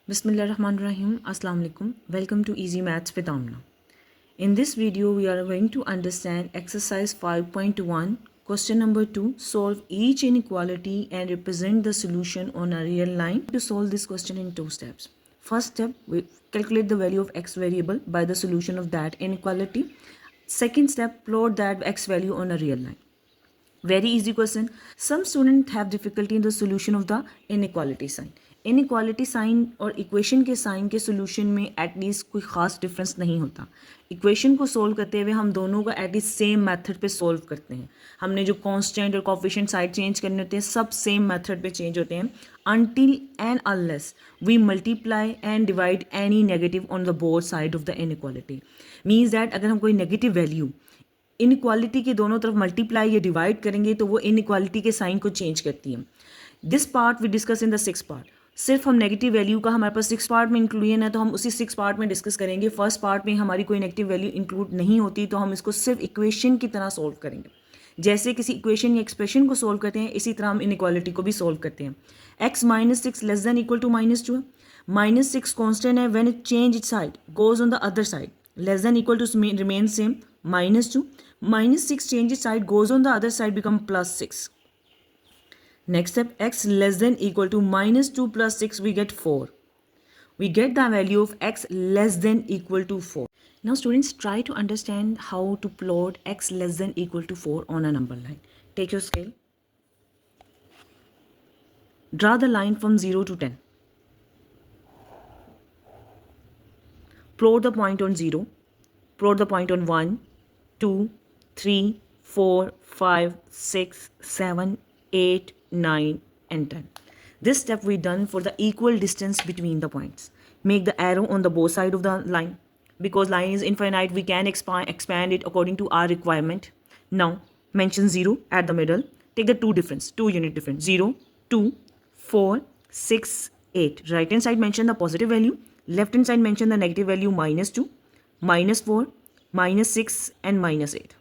Bismillahirrahmanirrahim. Assalamu alaikum. Welcome to Easy Maths with Amna. In this video, we are going to understand exercise 5.1, question number 2. Solve each inequality and represent the solution on a real line. To solve this question in two steps. First step, we calculate the value of x variable by the solution of that inequality. Second step, plot that x value on a real line. Very easy question. Some students have difficulty in the solution of the inequality sign. Inequality sign और equation के sign के solution में at least कोई ख़ास difference नहीं होता. Equation को solve करते हुए हम दोनों को एटलीस्ट सेम मेथड पे सोल्व करते हैं. हमने जो कांस्टेंट और कोफिशिएंट साइड चेंज करने होते हैं सब सेम मेथड पे चेंज होते हैं until and unless we multiply and divide any negative on the both side of the inequality. Means that अगर हम कोई नेगेटिव वैल्यू इनइक्वालिटी के दोनों तरफ मल्टीप्लाई या डिवाइड करेंगे तो वो इनइक्वालिटी के साइन को चेंज करती है. This part we discuss in the 6th part. सिर्फ हम नेगेटिव वैल्यू का हमारे पास 6 पार्ट में इंक्लूजन है तो हम उसी 6 पार्ट में डिस्कस करेंगे. फर्स्ट पार्ट में हमारी कोई नेगेटिव वैल्यू इंक्लूड नहीं होती तो हम इसको सिर्फ इक्वेशन की तरह सोल्व करेंगे. जैसे किसी इक्वेशन या एक्सप्रेशन को सोल्व करते हैं इसी तरह हम इनइक्वालिटी को भी सोल्व करते हैं. x -6 less than equal to -2 है. -6 कॉन्स्टेंट है. When it change it side goes on the other side less than equal to remain same -2. -6 change its side goes on the other side become +6. Next step, x less than equal to -2 plus 6 we get 4. We get the value of x less than equal to 4. Now students try to understand how to plot x less than equal to 4 on a number line. Take your scale. Draw the line from 0 to 10. Plot the point on 0. Plot the point on 1, 2, 3, 4, 5, 6, 7, 8, 9 and 10. This step we done for the equal distance between the points. Make the arrow on the both side of the line. Because line is infinite, we can expand it according to our requirement. Now mention 0 at the middle. Take the two unit difference. 0, 2, 4, 6, 8. Right hand side mention the positive value. Left hand side mention the negative value -2, -4, -6 and -8.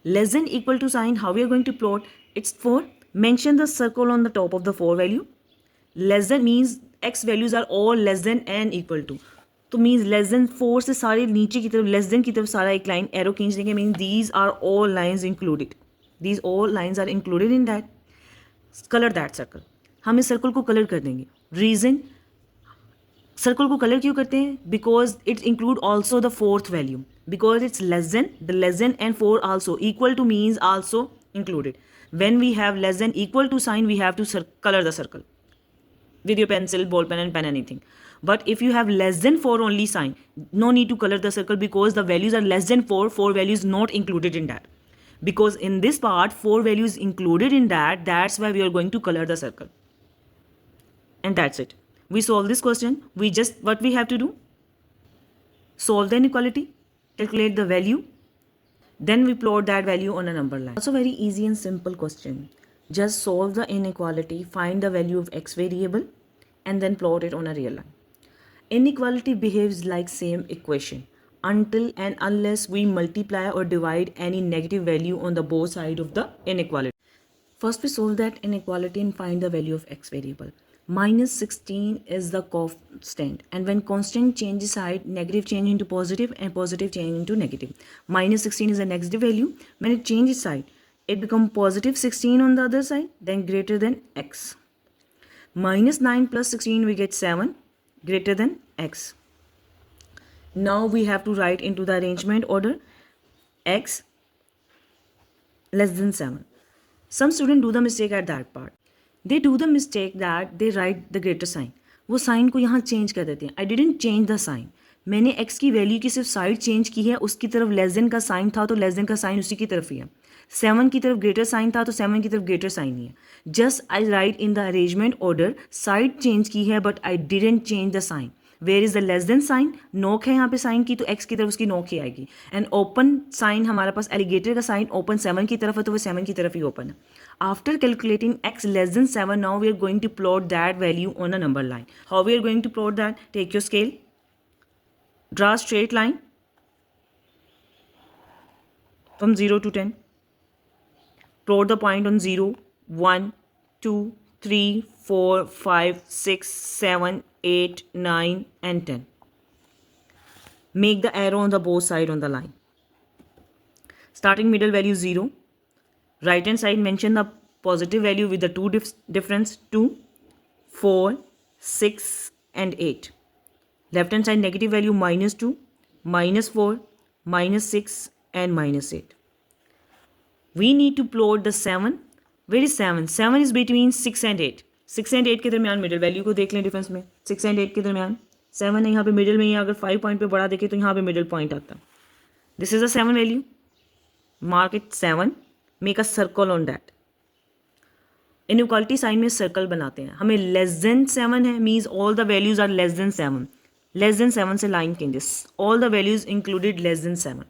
Less than equal to sign, how we are going to plot? It's 4. Mention the circle on the top of the 4 value. Less than means x values are all less than and equal to. तो means less than 4 से सारे नीचे की तरफ less than की तरफ सारा एक लाइन एरो खींच देंगे. Mean these are all lines included. These all lines are included in that. Color that circle. हम इस सर्कल को कलर कर देंगे. रीज़न सर्कल को कलर क्यों करते हैं? Because it's include also the 4th value. Because it's less than, the less than and 4 also equal to means also included. When we have less than equal to sign, we have to color the circle with your pencil, ball pen and pen, anything. But if you have less than 4 only sign, no need to color the circle because the values are less than 4. 4 values not included in that. Because in this part 4 values included in that. That's why we are going to color the circle. And that's it. We solve this question. What we have to do? Solve the inequality. Calculate the value, then we plot that value on a number line. Also very easy and simple question. Just solve the inequality, find the value of x variable and then plot it on a real line. Inequality behaves like same equation until and unless we multiply or divide any negative value on the both side of the inequality. First we solve that inequality and find the value of x variable. -16 is the constant, and when constant changes side, negative change into positive and positive change into negative. -16 is the negative value. When it changes side, it becomes positive 16 on the other side, then greater than x. -9 plus 16 we get 7, greater than x. Now we have to write into the arrangement order x less than 7. Some students do the mistake at that part. They do the mistake that they write the greater sign. वो sign को यहाँ change कर देते हैं. I didn't change the sign. मैंने x की value की सिर्फ साइड चेंज की है. उसकी तरफ लेस देन का साइन था तो लेस देन का साइन उसी की तरफ ही है. 7 की तरफ ग्रेटर साइन था तो 7 की तरफ ग्रेटर साइन ही है. Just I write in the arrangement order side change की है but I didn't change the sign. Where is the less than sign? नोक है यहाँ पे साइन की तो x की तरफ उसकी नोक ही आएगी. एंड ओपन साइन हमारे पास एलिगेटर का साइन ओपन 7 की तरफ है तो वो 7 की तरफ ही ओपन है. After calculating x less than 7, now we are going to plot that value on a number line. How we are going to plot that? Take your scale. Draw a straight line from 0 to 10. Plot the point on 0, 1, 2, 3, 4, 5, 6, 7, 8, 9 and 10. Make the arrow on the both side on the line. Starting middle value 0. Right hand side mention the positive value with the two difference 2, 4, 6 and 8. Left hand side negative value -2, -4, -6 and -8. We need to plot the 7. Where is 7? 7 is between 6 and 8. 6 and 8 के दरमियान middle value को देख लें difference में. 6 and 8 के दरमियान 7 है यहाँ पे मिडिल में ही. अगर 5 पॉइंट पे बड़ा देखें तो यहाँ पे मिडिल पॉइंट आता है. This is a 7 value. Mark it 7. Make a circle on that. Inequality sign में सर्कल बनाते हैं. हमें लेस देन 7 है means all the values are less than 7. Less than 7 से line changes. All the values included less than 7.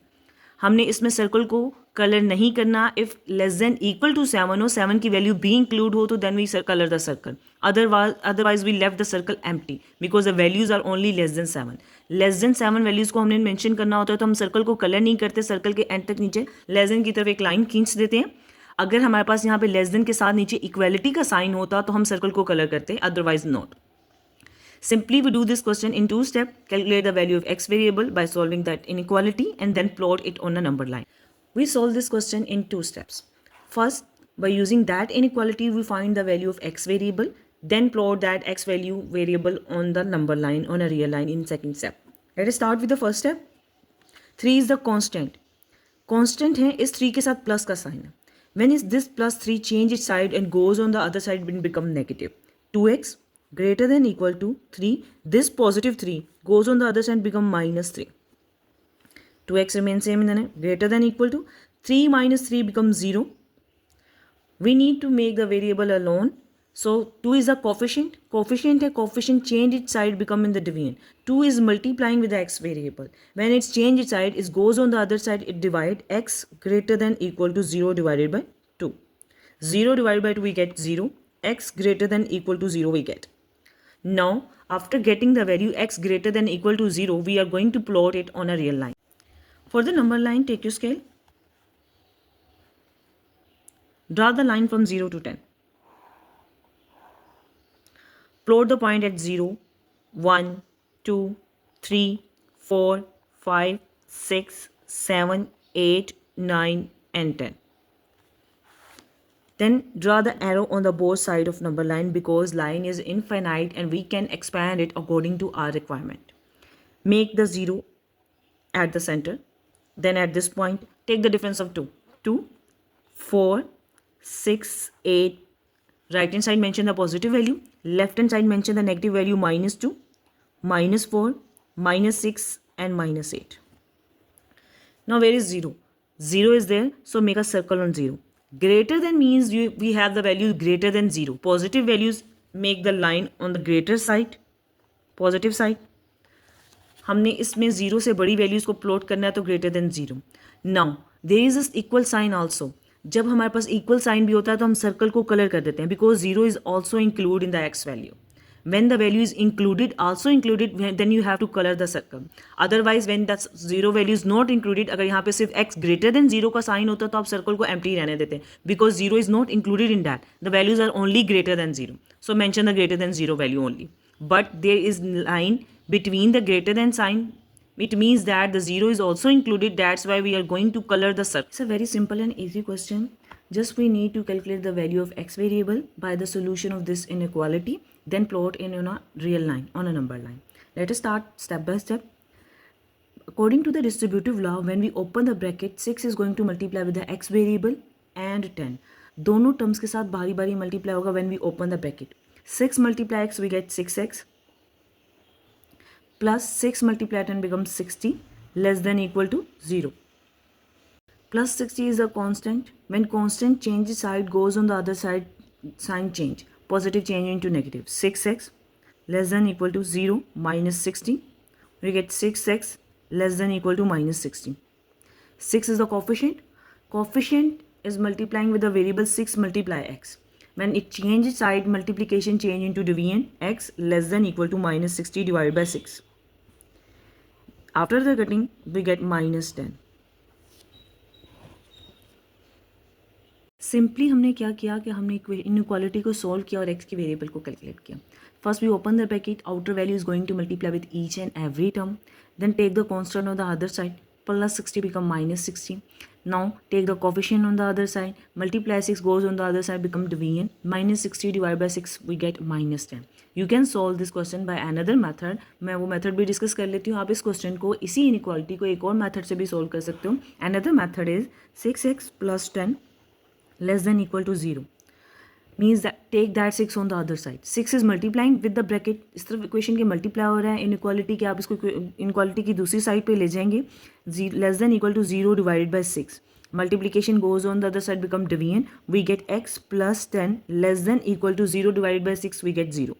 हमने इसमें circle को colour नहीं करना. If less than equal to 7 हो, 7 की वैल्यू भी इंक्लूड हो तो then we colour the circle. Otherwise we left the circle empty because the values are only less than 7. Less than 7 values को हमने मेंशन करना होता है तो हम सर्कल को कलर नहीं करते. सर्कल के एंड तक नीचे लेस देन की तरफ एक लाइन खींच देते हैं. अगर हमारे पास यहाँ पे लेस देन के साथ नीचे इक्वालिटी का साइन होता तो हम सर्कल को कलर करते, otherwise not. Simply we do this question in two steps. Calculate the value of x variable by solving that inequality and then plot it on a number line. We solve this question in two steps. First, by using that inequality, we find the value of x variable, then plot that x value variable on the number line on a real line in second step. Let us start with the first step. 3 is the constant. Constant है, इस 3 के साथ plus का sign है. When is this plus 3 change its side and goes on the other side will become negative. 2x greater than equal to 3. This positive 3 goes on the other side become -3. 2x remains same in the greater than equal to 3 minus 3 becomes 0. We need to make the variable alone. So 2 is the coefficient. Coefficient है, coefficient change its side become in the division. 2 is multiplying with the x variable. When it's change its side, it goes on the other side, it divide x greater than equal to 0 divided by 2. 0 divided by 2 we get 0. X greater than equal to 0 we get. Now, after getting the value x greater than equal to 0, we are going to plot it on a real line. For the number line, take your scale. Draw the line from 0 to 10. Plot the point at 0, 1, 2, 3, 4, 5, 6, 7, 8, 9 and 10. Then draw the arrow on the both side of number line because line is infinite and we can expand it according to our requirement. Make the 0 at the center. Then at this point, take the difference of 2. 2, 4, 6, 8. Right hand side mention the positive value. Left hand side mention the negative value -2, -4, -6 and -8. Now where is 0? 0 is there, so make a circle on 0. Greater than means we have the value greater than 0. Positive values make the line on the greater side, positive side. हमने इसमें 0 से बड़ी values को plot करना है तो greater than 0. Now there is a equal sign also. जब हमारे पास इक्वल साइन भी होता है तो हम सर्कल को कलर कर देते हैं because 0 is also include in the x value. When the value is included, also included, then you have to color the circle. Otherwise, when that 0 value is not included, अगर यहाँ पे सिर्फ x greater than 0 का sign होता तो आप circle को empty रहने देते हैं because 0 is not included in that. The values are only greater than 0. So mention the greater than 0 value only. But there is line between the greater than sign. It means that the 0 is also included. That's why we are going to color the circle. It's a very simple and easy question. Just we need to calculate the value of x variable by the solution of this inequality, then plot in on a real line, on a number line. Let us start step by step. According to the distributive law, when we open the bracket, 6 is going to multiply with the x variable and 10. दोनों terms के साथ बारी बारी multiply होगा when we open the bracket. 6 multiply x, we get 6x. Plus 6 multiply 10 becomes 60, less than equal to 0. Plus 60 is a constant. When constant changes side, goes on the other side, sign change. Positive change into negative. 6x less than equal to 0 minus 60. We get 6x less than equal to minus 60. 6 is the coefficient. Coefficient is multiplying with the variable 6 multiply x. When it changes side, multiplication change into division. X less than equal to minus 60 divided by 6. After the cutting, we get minus 10. Simply हमने क्या किया कि हमने inequality को solve किया और x की variable को कैलकुलेट किया. First we open the bracket, outer value is going to multiply with each and every term. Then take the constant on the other side, plus 60 become minus 60. Now take the coefficient on the other side, multiply 6 goes on the other side, become division. Minus 60 divided by 6 we get minus 10. You can solve this question by another method. मैं वो method भी discuss कर लेती हूँ. आप इस question को इसी इनइक्वालिटी को एक और मेथड से भी सोल्व कर सकते हो. Another method is 6x plus 10 less than equal to 0. Means that take that 6 on the other side. 6 is multiplying with the bracket. इस तरफ इक्वेशन के मल्टीप्लाई हो रहा है इनइक्वालिटी के, आप इसको इनइक्वालिटी की दूसरी साइड पे ले जाएंगे. Less than equal to 0 divided by 6. Multiplication goes on the other side, become division. We get x plus 10 less than equal to 0 divided by 6, we get 0.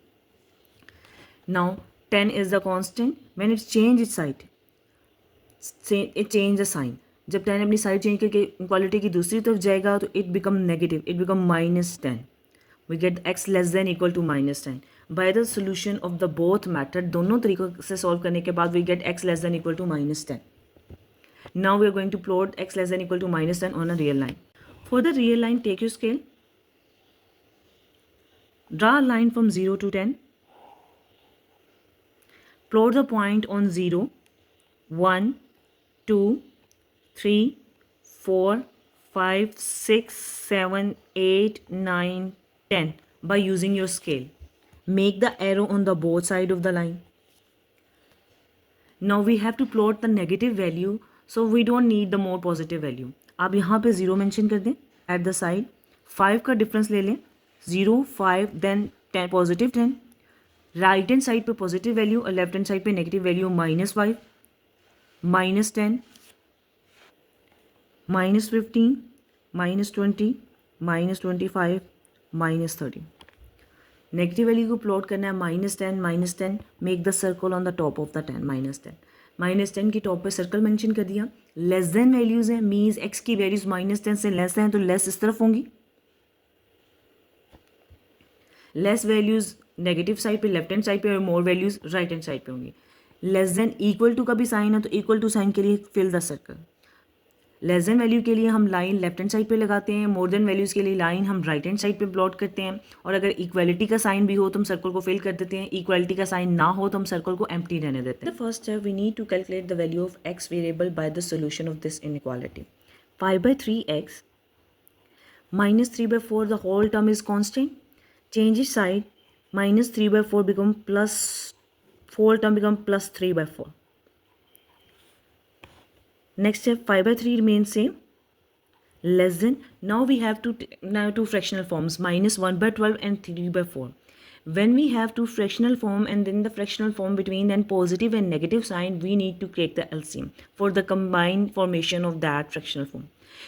Now 10 is the constant. When it change its side, it change the sign. जब 10 अपनी side change करके equality की दूसरी तरफ जाएगा तो it become negative, it become -10. We get x less than equal to -10. By the solution of the both method, दोनों तरीकों से सॉल्व करने के बाद we get x less than equal to -10. Now we are going to plot x less than equal to -10 on a real line. For the real line, take your scale. Draw a line from 0 to 10. Plot the point on 0, 1, 2, 3, 4, 5, 6, 7, 8, 9, 10 by using your scale. Make the arrow on the both side of the line. Now we have to plot the negative value, so we don't need the more positive value. आप यहाँ पे 0 mention कर दें at the side. 5 का difference ले लें, 0, 5, then 10, positive 10. Right hand side पे positive value और लेफ्ट हैंड साइड पे नेगेटिव वैल्यू, -5, -10, -15, -20, -25, -30. नेगेटिव वैल्यू को प्लॉट करना है -10, -10. Make the circle on the top of the 10, -10. -10 की टॉप पे सर्कल मेंशन कर दिया. लेस देन वैल्यूज है, मीन्स एक्स की वैल्यूज -10 से लेस हैं तो लेस इस तरफ होंगी. लेस वैल्यूज नेगेटिव साइड पे, लेफ्ट हैंड साइड पे, और मोर वैल्यूज राइट हैंड साइड पे होंगी. लेस देन इक्वल टू का भी साइन है तो इक्वल टू साइन के लिए fill the circle. Less than value के लिए हम लाइन लेफ्ट हैंड साइड पे लगाते हैं, मोर देन वैल्यूज़ के लिए लाइन हम राइट हैंड साइड पे प्लॉट करते हैं. और अगर इक्वालिटी का साइन भी हो तो हम सर्कल को फिल कर देते हैं, इक्वालिटी का साइन ना हो तो हम सर्कल को एम्प्टी रहने देते हैं. The first step, we need to calculate the value of x variable by the solution of this inequality. 5/3x -3/4, the whole term is constant. Change it side, -3/4 become +4 term become +3/4. Next step, 5/3 remains same, less than. Now we have to now two fractional forms, -1/12 and 3/4. When we have two fractional form and then the fractional form between then positive and negative sign, we need to take the LCM for the combined formation of that fractional form.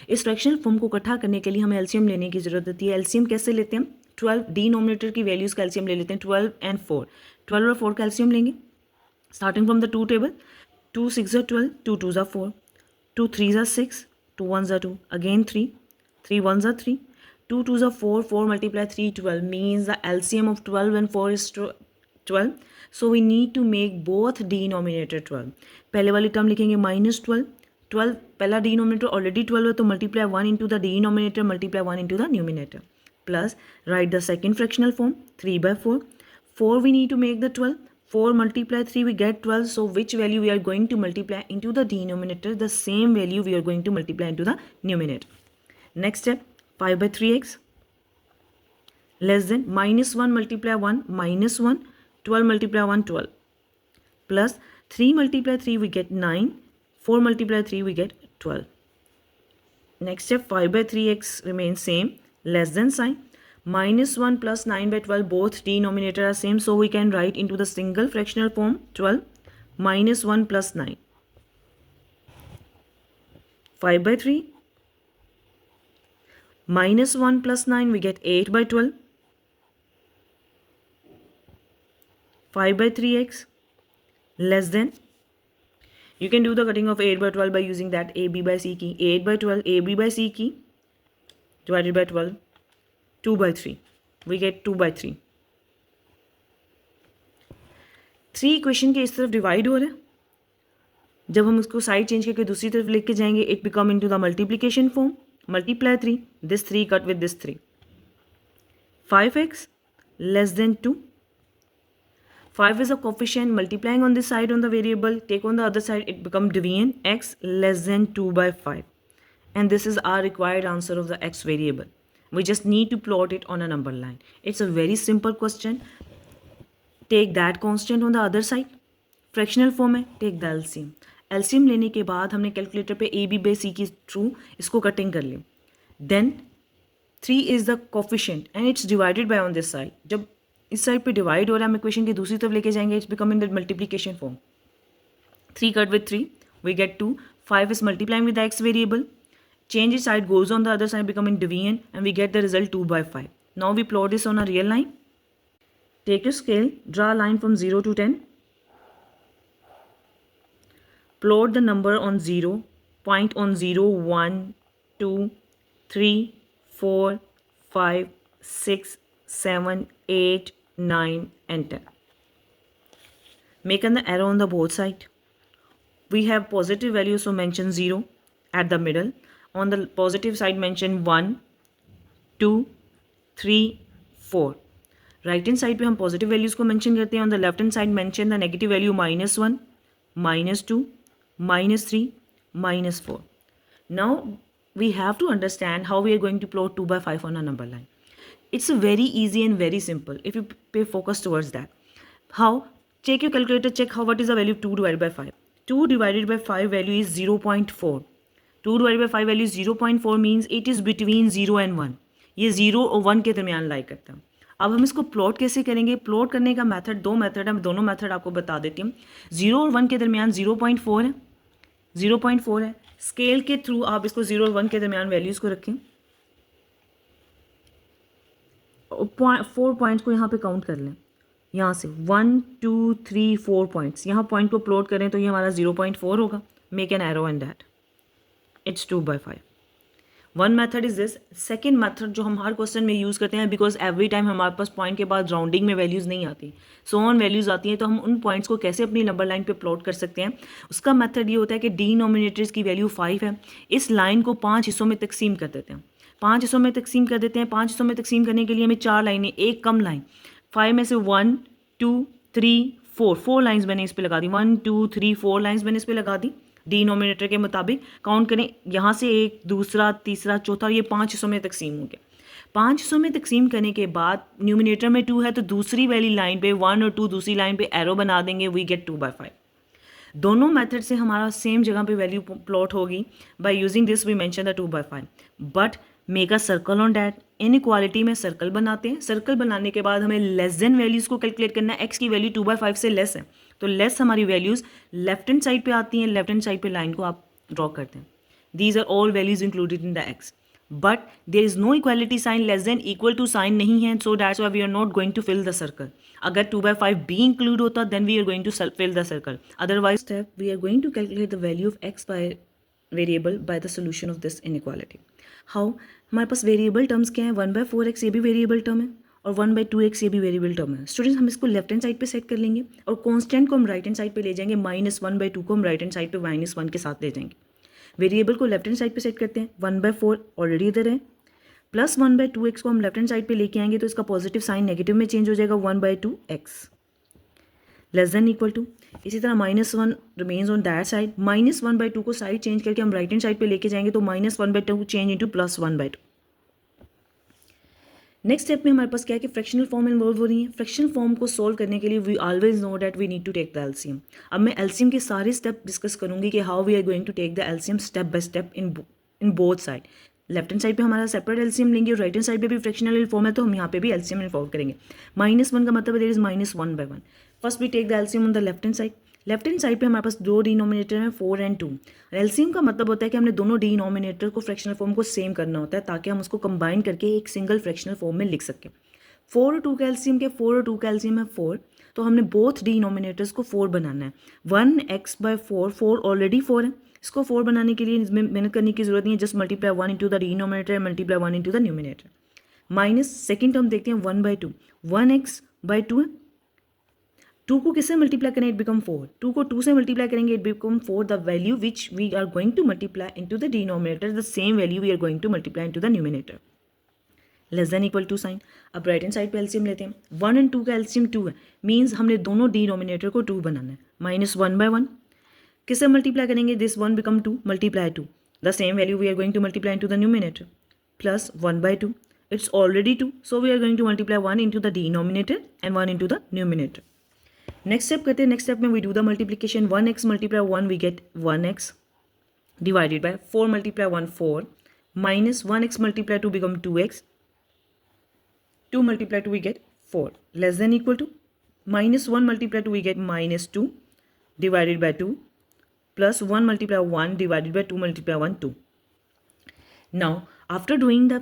इस fractional form को इकट्ठा करने के लिए हमें LCM लेने की जरूरत होती है. एलसीएम कैसे लेते हैं? 12 डिनोमिनेटर की वैल्यूज़ का एलसीएम ले लेते हैं. 12 and 4, 12 और 4 का एलसीएम लेंगे. Starting from the 2 table, 2 6 are 12, 2 2s are 4, 2 3s are 6, 2 1s are 2, again 3, 3 1s are 3, 2 2s are 4, 4 multiply 3, 12, means the LCM of 12 and 4 is 12. So we need to make both denominator 12. पहले वाली term लिखेंगे -12, 12 पहला denominator already 12 है तो multiply 1 into the denominator, multiply 1 into the numerator, plus right the second fractional form 3/4. 4 we need to make the 12, 4 multiply 3 we get 12, so which value we are going to multiply into the denominator? The same value we are going to multiply into the numerator. Next step, 5/3x less than -1 multiply 1, -1, 12 multiply 1, 12, plus 3 multiply 3 we get 9, 4 multiply 3 we get 12. Next step, 5/3x remains same, less than sign. -1 plus 9/12, both denominator are same, so we can write into the single fractional form 12 -1 plus 9. 5/3 -1 plus 9 we get 8/12. 5/3x less than, you can do the cutting of 8/12 by using that AB by C key. 8/12 AB by C key divided by 12, 2/3, we get 2/3. 3 equation के इस तरफ divide हो रहे हैं. जब हम उसको side change करके दूसरी तरफ लेके जाएंगे, it become into the multiplication form. multiply 3, this 3 cut with this 3. 5x less than 2. 5 is a coefficient, multiplying on this side on the variable, take on the other side, it becomes division, x less than 2 by 5. And this is our required answer of the x variable. We just need to plot it on a number line. It's a very simple question. Take that constant on the other side, fractional form है, take the LCM. LCM लेने के बाद हमने calculator पे A B by सी के through इसको cutting कर ली. Then 3 is the coefficient and it's divided by on this side. जब इस साइड पे डिवाइड हो रहा है हम इक्वेशन की दूसरी तरफ लेके जाएंगे, it's become in the multiplication form. 3 cut with 3 we get 2. 5 is multiplying with the x variable. Change its side, goes on the other side, becoming division, and we get the result 2 by 5. Now we plot this on a real line. Take your scale, draw a line from 0 to 10. Plot the number on 0, point on 0, 1, 2, 3, 4, 5, 6, 7, 8, 9, and 10. Make an arrow on the both sides. We have positive values, so mention 0 at the middle. On the positive side mention 1, 2, 3, 4. Right hand side पे हम positive values को mention करते हैं. On the left hand side mention the negative value -1, -2, -3, -4. Now we have to understand how we are going to plot 2 by 5 on a number line. It's very easy and very simple if you pay focus towards that. How? Check your calculator, check what is the value of 2 divided by 5. 2 divided by 5 value is 0.4. 2 divided by 5 value is 0.4 means it is between 0 and 1. ये 0 और 1 के दरमियान लाई करता है. अब हम इसको plot कैसे करेंगे? प्लॉट करने का मेथड, दो मेथड है, मैं दोनों मेथड आपको बता देती हूँ. 0 और 1 के दरमियान 0.4 है, 0.4 है. स्केल के थ्रू आप इसको 0 और 1 के दरमियान वैल्यूज़ को रखें. 4 पॉइंट्स को यहाँ पे काउंट कर लें. यहाँ से 1, 2, 3, 4 पॉइंट्स, यहाँ पॉइंट को प्लॉट करें तो ये हमारा 0.4 होगा. Make an arrow and that it's 2 by 5. One method is this. Second method जो हम हर क्वेश्चन में यूज़ करते हैं, बिकॉज एवरी टाइम हमारे पास पॉइंट के बाद राउंडिंग में वैल्यूज़ नहीं आती, सो ऑन वैल्यूज़ आती हैं, तो हम उन पॉइंट्स को कैसे अपनी नंबर लाइन पे प्लॉट कर सकते हैं. उसका मेथड ये होता है कि डिनोमिनेटर्स की वैल्यू 5 है. इस लाइन को 5 हिस्सों में तकसीम कर देते हैं. 5 हिस्सों में तकसीम कर देते हैं. 5 हिस्सों में तकसीम करने के लिए हमें 4 लाइनें, एक कम लाइन. 5 में से 1, 2, 3, 4 लाइन्स मैंने इस पर लगा दी. 1, 2, 3, 4 लाइन्स मैंने इस पर लगा दी. डिनोमिनेटर के मुताबिक काउंट करें, यहाँ से एक, दूसरा, तीसरा, चौथा, ये 5 हिस्सों में तकसीम हो गया. 5 हिस्सों में तकसीम करने के बाद न्यूमिनेटर में 2 है तो दूसरी वाली लाइन पे 1 और 2 दूसरी लाइन पे एरो बना देंगे. We get 2 by 5. दोनों मेथड से हमारा सेम जगह पे वैल्यू प्लॉट होगी. By using this we mention the 2 by 5. But make a circle on that. Inequality में सर्कल बनाते हैं. सर्कल बनाने के बाद हमें लेस देन वैल्यूज़ को कैलकुलेट करना है. एक्स की वैल्यू 2 by 5 से लेस है, तो लेस हमारी वैल्यूज़ लेफ्ट हैंड साइड पे आती हैं. लेफ्ट हैंड साइड पे लाइन को आप ड्रॉ करते हैं. These are all values included in the x, but there is no equality sign. Less than equal to sign नहीं है, so that's why we are not going to fill the circle. अगर 2 by 5 भी include होता then we are going to fill the circle. Otherwise step we are going to calculate the value of x by variable by the solution of this inequality. How? हमारे पास variable terms क्या है? 1 by 4x ये भी variable term है और 1 by 2x ये भी variable term है. स्टूडेंट्स, हम इसको लेफ्ट हैंड साइड पे सेट कर लेंगे और कांस्टेंट को हम राइट हैंड साइड पे ले जाएंगे. -1 by 2 को हम राइट हैंड साइड पे -1 के साथ ले जाएंगे. वेरिएबल को लेफ्ट हैंड साइड पे सेट करते हैं. 1 by 4 ऑलरेडी इधर है, प्लस 1 by 2x को हम लेफ्ट हैंड साइड पे लेके आएंगे तो इसका पॉजिटिव साइन नेगेटिव में चेंज हो जाएगा. 1 by 2x less than equal to. इसी तरह -1 remains on that side. -1 by 2 को साइड चेंज करके हम राइट हैंड साइड पे लेके जाएंगे तो -1 by 2 change into +1 by 2. Next step में हमारे पास क्या है कि फ्रैक्शनल फॉर्म इन्वॉल्व हो रही है. फ्रैक्शनल फॉर्म को सॉल्व करने के लिए we always know that we need to take the LCM. अब मैं एलसीएम के सारे स्टेप डिस्कस करूंगी कि how we are going to take the LCM step by step in both side. Left hand side पे हमारा सेपरेट एलसीएम लेंगे और राइट हैंड साइड पे भी फ्रैक्शनल फॉर्म है तो हम यहाँ पे भी एलसीएम इन्वॉल्व करेंगे. -1 का मतलब there is -1 by 1. First we take the LCM on the left hand side. Left hand side पे हमारे पास दो डिनोमिनेटर हैं, 4 and 2. एलसीएम का मतलब होता है कि हमने दोनों डिनोमिनेटर को फ्रैक्शनल फॉर्म को सेम करना होता है ताकि हम उसको कंबाइन करके एक सिंगल फ्रैक्शनल फॉर्म में लिख सकें. 4 और 2 का एलसीएम के 4 और 2 का एलसीएम है 4, तो हमने बोथ डिनोमिनेटर्स को 4 बनाना है. 1x by 4, 4 ऑलरेडी 4 है. इसको 4 बनाने के लिए इसमें मेहनत करने की जरूरत नहीं है. Just multiply 1 into the denominator, multiply 1 into the numerator. Minus second term देखते हैं 1 by 2. 1x by 2 है, 2 को किससे मल्टीप्लाई करें, इट बिकम 4, 2 को 2 से मल्टीप्लाई करेंगे, it become 4, the value which we are going to multiply into the denominator, the same value we are going to multiply into the numerator, less than equal to sign. अब right hand side पे LCM लेते हैं, 1 and 2 का LCM 2 है, means हमने दोनों denominator को 2 बनाना है, माइनस 1 बाय 1 किससे मल्टीप्लाई करेंगे, this 1 become 2, multiply 2, the same value we are going to multiply into the numerator, plus 1 by 2, it's already 2, so we are going to multiply 1 into the denominator and 1 into the numerator. Next step करते हैं, next step में we do the multiplication, 1x multiply 1 we get 1x divided by 4 multiply 1 4 minus 1x multiply 2 become 2x, 2 multiply 2 we get 4, less than equal to minus 1 multiply 2 we get minus 2 divided by 2 plus 1 multiply 1 divided by 2 multiply 1 2. Now after doing the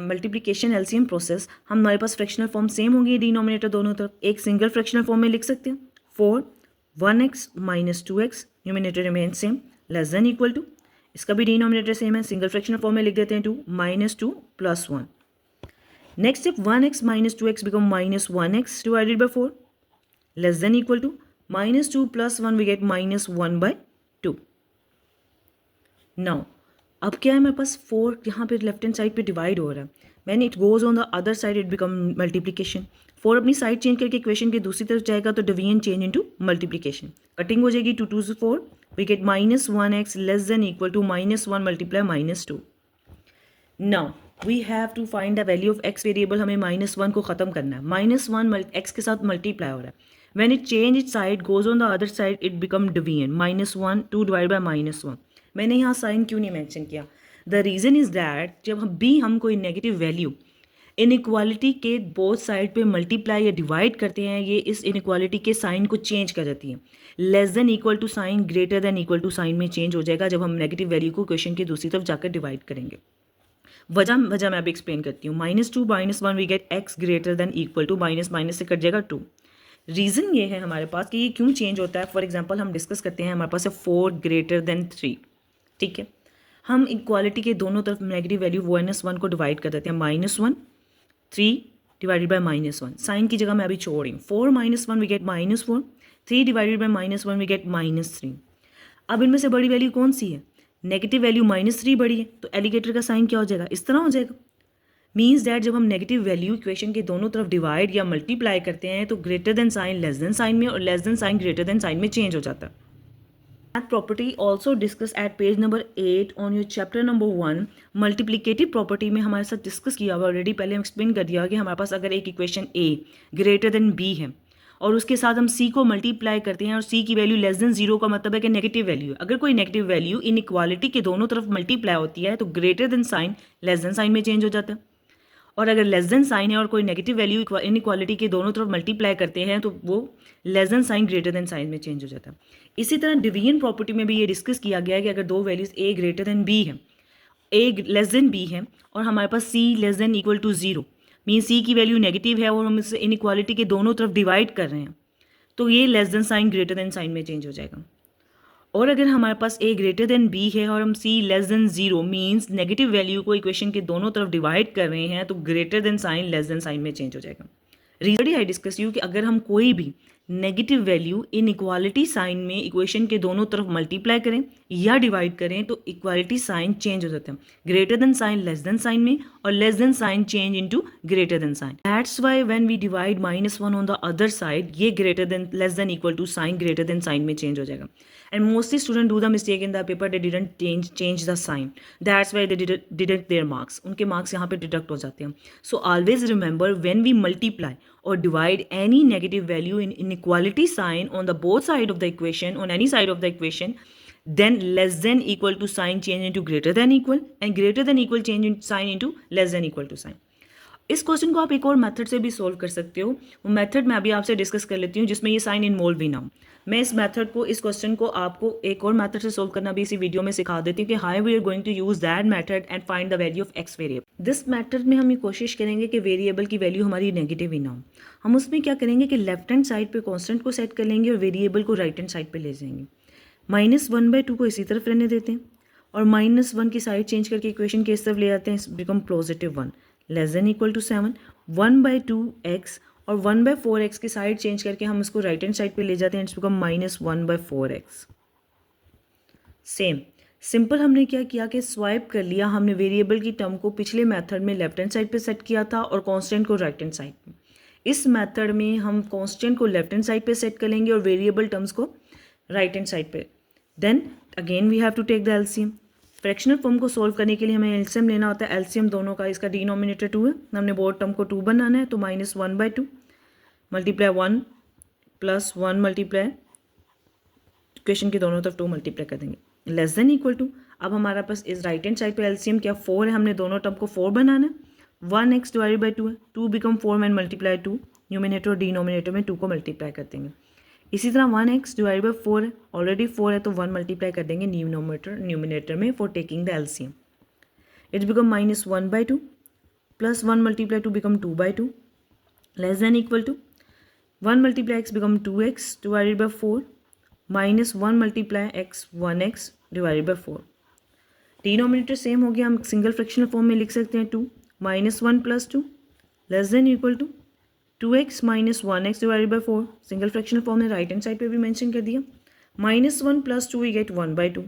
multiplication LCM process हमारे पास fractional form same होंगी, denominator दोनों तरफ एक single fractional form में लिख सकते हैं, 4 1x minus 2x, numerator remain same, less than equal to, इसका भी डिनोमिनेटर सेम है, सिंगल फ्रैक्शनल फॉर्म में लिख देते हैं 2 minus 2 plus 1. Next step 1x minus 2x become minus 1x divided by 4, less than equal to minus 2 plus 1 we get minus 1 by 2. Now अब क्या है मेरे पास 4 यहाँ पे लेफ्ट हैंड साइड पे डिवाइड हो रहा है, मैंने it goes on the other side it become multiplication, 4 अपनी साइड चेंज करके इक्वेशन के दूसरी तरफ जाएगा तो division change into multiplication, cutting हो जाएगी 2 2 से 4 we get minus 1x less than equal to minus 1 multiply minus 2. Now we have to find the value of x variable, हमें माइनस 1 को ख़त्म करना है, माइनस 1 x के साथ मल्टीप्लाई हो रहा है, when it change it side goes on the other side it become division, minus 1 2 divide by minus 1. मैंने यहाँ साइन क्यों नहीं मेंशन किया, द रीज़न इज़ दैट जब हम कोई नेगेटिव वैल्यू इनइक्वालिटी के बोथ साइड पे मल्टीप्लाई या डिवाइड करते हैं, ये इस इनइक्वालिटी के साइन को चेंज कर देती है, less than equal to sign greater than equal to sign में चेंज हो जाएगा जब हम नेगेटिव वैल्यू को क्वेश्चन की दूसरी तरफ जाकर डिवाइड करेंगे. वजह मैं अभी एक्सप्लेन करती हूँ, minus 2 minus 1 we get x greater than equal to, minus minus से कट जाएगा 2. रीज़न ये है हमारे पास कि ये क्यों चेंज होता है. फॉर एग्जाम्पल हम डिस्कस करते हैं, हमारे पास है 4 ग्रेटर देन 3, ठीक है, हम इक्वालिटी के दोनों तरफ नेगेटिव वैल्यू माइनस 1 को डिवाइड कर देते हैं, minus 1 3 divided by minus 1, sign की जगह मैं अभी छोड़ रही हूँ, 4 minus 1 we get minus 4, 3 divided by minus 1 we get minus 3. अब इनमें से बड़ी वैल्यू कौन सी है, नेगेटिव वैल्यू माइनस 3 बड़ी है, तो एलिगेटर का साइन क्या हो जाएगा, इस तरह हो जाएगा, मीन्स दैट जब हम नेगेटिव वैल्यू इक्वेशन के दोनों तरफ डिवाइड या मल्टीप्लाई करते हैं तो greater than sign less than sign में और less than sign greater than sign में चेंज हो जाता है. That property also discussed at page number 8 on your chapter number 1. Multiplicative property में हमारे साथ डिस्कस किया हुआ ऑलरेडी, पहले हम एक्सप्लेन कर दिया कि हमारे पास अगर एक equation a greater than b है और उसके साथ हम c को मल्टीप्लाई करते हैं और c की वैल्यू लेस देन 0 का मतलब है कि नेगेटिव वैल्यू है. अगर कोई नेगेटिव वैल्यू इन इक्वालिटी के दोनों तरफ मल्टीप्लाई होती है तो greater than sign less than sign में चेंज हो जाता है, और अगर लेस देन साइन है और कोई नेगेटिव वैल्यू इन इक्वालिटी के दोनों तरफ मल्टीप्लाई करते हैं तो वो less than sign greater than sign में चेंज हो जाता है. इसी तरह डिवीजन प्रॉपर्टी में भी ये डिस्कस किया गया है कि अगर दो values a greater than b है, a लेस देन b है और हमारे पास c less than equal to 0, mean c की वैल्यू नेगेटिव है और हम इससे इन इक्वालिटी के दोनों तरफ डिवाइड कर रहे हैं तो ये less than sign greater than sign में चेंज हो जाएगा. और अगर हमारे पास a ग्रेटर देन b है और हम c less than 0 means negative value को इक्वेशन के दोनों तरफ डिवाइड कर रहे हैं तो greater than sign less than sign में चेंज हो जाएगा. ऑलरेडी आई डिस्कस यू कि अगर हम कोई भी negative value inequality sign में इक्वेशन के दोनों तरफ मल्टीप्लाई करें या डिवाइड करें तो इक्वालिटी साइन चेंज हो जाता है, greater than sign less than sign में और less than sign change into greater than sign. That's why when we divide -1 on the other side ये greater than less than equal to sign greater than sign में change हो जाएगा. And mostly students do the mistake in the paper, they didn't change the sign. That's why they deduct their marks. उनके marks यहाँ पे deduct हो जाते हैं. So always remember when we multiply or divide any negative value in inequality sign on the both side of the equation, on any side of the equation, then less than equal to sign change into greater than equal and greater than equal change in sign into less than equal to sign. इस question को आप एक और method से भी solve कर सकते हो, वो मेथड मैं अभी आपसे डिस्कस कर लेती हूँ जिसमें ये साइन इन्वॉल्व भी ना हो. मैं इस मेथड को इस क्वेश्चन को आपको एक और मेथड से सोल्व करना भी इसी वीडियो में सिखा देती हूँ कि how we are going to use that method and find the value of x variable. This method में हम ये कोशिश करेंगे कि वेरिएबल की वैल्यू हमारी नेगेटिव ही ना हो. हम उसमें क्या करेंगे कि लेफ्ट हैंड साइड पे कांस्टेंट को सेट कर लेंगे और वेरिएबल को राइट हैंड साइड पे ले जाएंगे. -1/2 को इसी तरफ रहने देते हैं और -1 की साइड चेंज करके इक्वेशन के इस तरफ ले आते हैं, become +1 less than equal to 7, 1/2x और 1/4x की साइड चेंज करके हम इसको राइट हैंड साइड पे ले जाते हैं, it's become -1/4x। Same simple हमने क्या किया कि स्वाइप कर लिया, हमने वेरिएबल की टर्म को पिछले मेथड में लेफ्ट हैंड साइड पे सेट किया था और कांस्टेंट को राइट हैंड साइड पे। इस मेथड में हम कांस्टेंट को लेफ्ट हैंड साइड पे सेट करेंगे और वेरिएबल टर्म्स को राइट हैंड साइड पे। Then again we have to take the LCM. Fractional form को सॉल्व करने के लिए हमें एलसीएम लेना होता है। एलसीएम दोनों का, इसका डिनोमिनेटर 2 है, हमने बोर्ड टर्म को 2 बनाना है, तो -1/2 मल्टीप्लाई 1 + 1 मल्टीप्लाई इक्वेशन के दोनों तरफ 2 मल्टीप्लाई कर देंगे, लेस देन इक्वल टू। अब हमारा पास इस राइट हैंड साइड पे एलसीएम क्या 4 है, हमने दोनों टर्म को 4 बनाना है। 1x डिवाइडेड बाई 2 है, 2 बिकम 4 मैन मल्टीप्लाई 2, न्यूमिनेटर और डिनोमिनेटर में 2 को मल्टीप्लाई कर देंगे। इसी तरह 1x डिवाइड बाई 4 है, ऑलरेडी 4 है तो 1 मल्टीप्लाई कर देंगे न्यूमिनेटर में for taking the LCM. It become -1/2 plus 1 multiply 2 become 2/2 less than equal to 1 multiply x become 2x divided by 4 -1 multiply x 1x divided by 4। Denominator same हो गया, हम single fractional form में लिख सकते हैं 2 -1 + 2 less than equal to 2x - 1x divided by 4। Single fractional form में right hand side पे भी मेंशन कर दिया। -1 + 2 we get 1/2,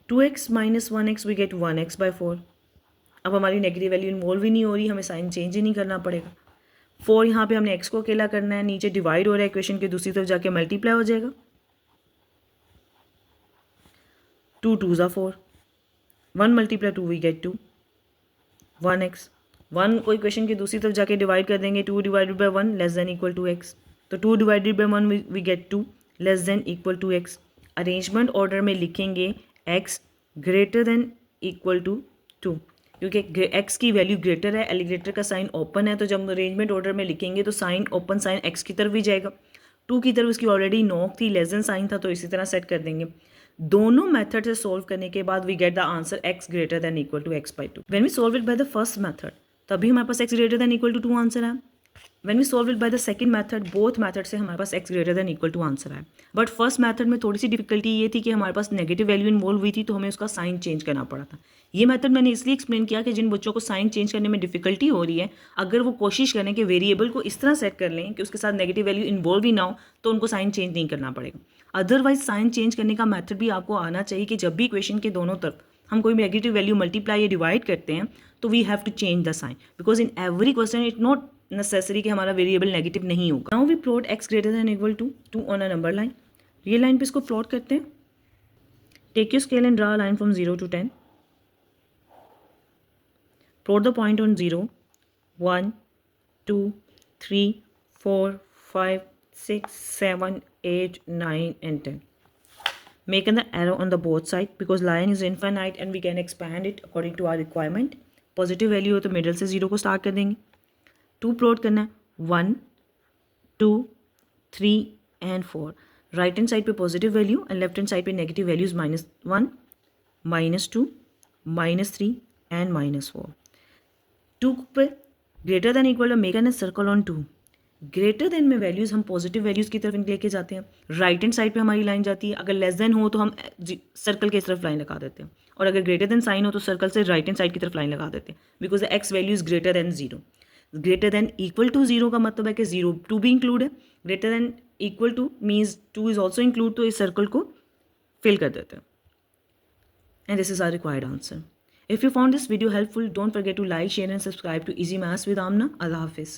2x - 1x we get 1x/4। अब हमारी नेगेटिव वैल्यू इन्वॉल्व ही नहीं हो रही, हमें साइन चेंज ही नहीं करना पड़ेगा। 4 यहाँ पे हमने x को अकेला करना है, नीचे डिवाइड हो रहा है, इक्वेशन के दूसरी तरफ जाके मल्टीप्लाई हो जाएगा। 2 2s are 4, 1 × 2 we get 2, 1x। 1 को इक्वेशन की दूसरी तरफ जाके डिवाइड कर देंगे, 2 divided by 1 less than equal to x, तो 2 divided by 1 we get 2 less than equal to x। Arrangement order में लिखेंगे x greater than equal to 2, क्योंकि x की वैल्यू ग्रेटर है, एलिग्रेटर का साइन ओपन है, तो जब अरेंजमेंट ऑर्डर में लिखेंगे तो साइन ओपन साइन x की तरफ भी जाएगा, 2 की तरफ उसकी ऑलरेडी नॉक थी, लेस देन साइन था, तो इसी तरह सेट कर देंगे। दोनों मेथड से सॉल्व करने के बाद we get the answer x greater than equal to x/2। When we solve it by the first method तभी हमारे पास x greater than equal to 2 answer है। When we solve it by the second method, both method से हमारे पास x greater than equal to answer है। But first method में थोड़ी सी डिफिकल्टी ये थी कि हमारे पास नेगेटिव वैल्यू इन्वॉल्व हुई थी, तो हमें उसका साइन चेंज करना पड़ा था। ये मेथड मैंने इसलिए एक्सप्लेन किया कि जिन बच्चों को साइन चेंज करने में डिफिकल्टी हो रही है, अगर वो कोशिश करें कि वेरिएबल को इस तरह सेट कर लें कि उसके साथ नेगेटिव वैल्यू इन्वॉल्व ही ना हो, तो उनको साइन चेंज नहीं करना पड़ेगा। अदरवाइज साइन चेंज करने का मेथड भी आपको आना चाहिए कि जब भी इक्वेशन के दोनों तरफ हम कोई नेगेटिव वैल्यू मल्टीप्लाई या डिवाइड करते हैं, तो we have to change the sign, because in every question it not necessary कि हमारा वेरिएबल नेगेटिव नहीं होगा। Now we plot x greater than equal to 2 on a number line. Real line पे इसको प्लॉट करते हैं। Take your scale and draw a line from 0 to 10. Plot the point on 0, 1, 2, 3, 4, 5, 6, 7, 8, 9 and 10. Make an arrow on the both side because line is infinite and we can expand it according to our requirement. Positive value हो तो middle से 0 को start कर देंगे। 2 plot करना है, 1, 2, 3 and 4। Right hand side पे positive value and left hand side पे नेगेटिव वैल्यूज -1, -2, -3 एंड -4। 2 पे greater than equal make an circle on 2। Greater than में वैल्यूज़ हम पॉजिटिव वैल्यूज़ की तरफ लेके जाते हैं, राइट हैंड साइड पे हमारी लाइन जाती है। अगर लेस देन हो तो हम सर्कल की तरफ लाइन लगा देते हैं, और अगर ग्रेटर देन साइन हो तो सर्कल से राइट हैंड साइड की तरफ लाइन लगा देते हैं, because the x value is greater than 0। Greater than equal to 0 का मतलब है कि 0 2 भी इंक्लूड है, greater than equal to means 2 is also include, तो इस सर्कल को फिल कर देते हैं। And this is our required answer. If you found this video helpful, don't forget to like, share and subscribe to Easy Maths with Amna. Allah Hafiz.